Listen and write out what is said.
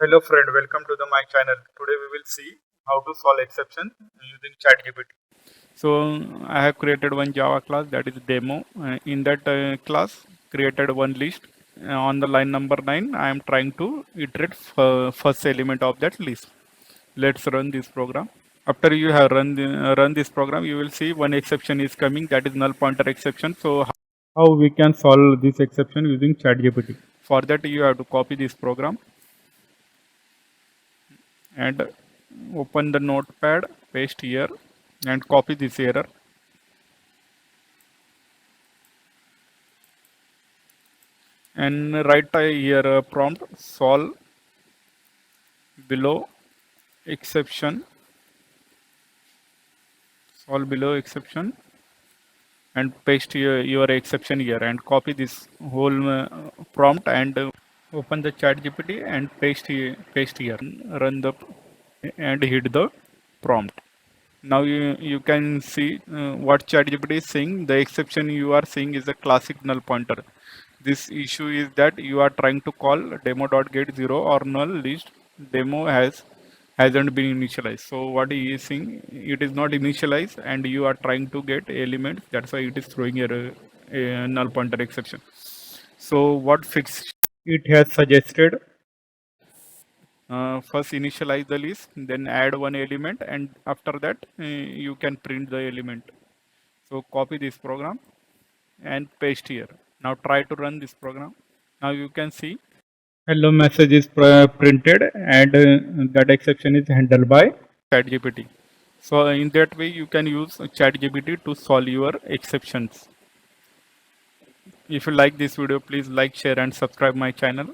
Hello friend, welcome to my channel. Today we will see how to solve exception using ChatGPT. So I have created one Java class, that is demo. In that class, created one list. On the line number 9, I am trying to iterate first element of that list. Let's run this program. After you have run this program, you will see one exception is coming, that is null pointer exception. So how we can solve this exception using ChatGPT? For that you have to copy this program and open the notepad, paste here and copy this error and write here prompt solve below exception, solve below exception and paste your exception here and copy this whole prompt and open the chat GPT and paste here, run the and hit the prompt. Now you can see what ChatGPT is saying. The exception you are seeing is a classic null pointer. This issue is that you are trying to call demo.get0 or null list. Demo hasn't been initialized. So what he is saying, it is not initialized and you are trying to get elements. That's why it is throwing a null pointer exception. So what fix it has suggested? First initialize the list, then add one element, and after that you can print the element. So copy this program and paste here. Now try to run this program. Now you can see hello message is printed and that exception is handled by ChatGPT. So in that way you can use ChatGPT to solve your exceptions. If you like this video, please like, share and subscribe my channel.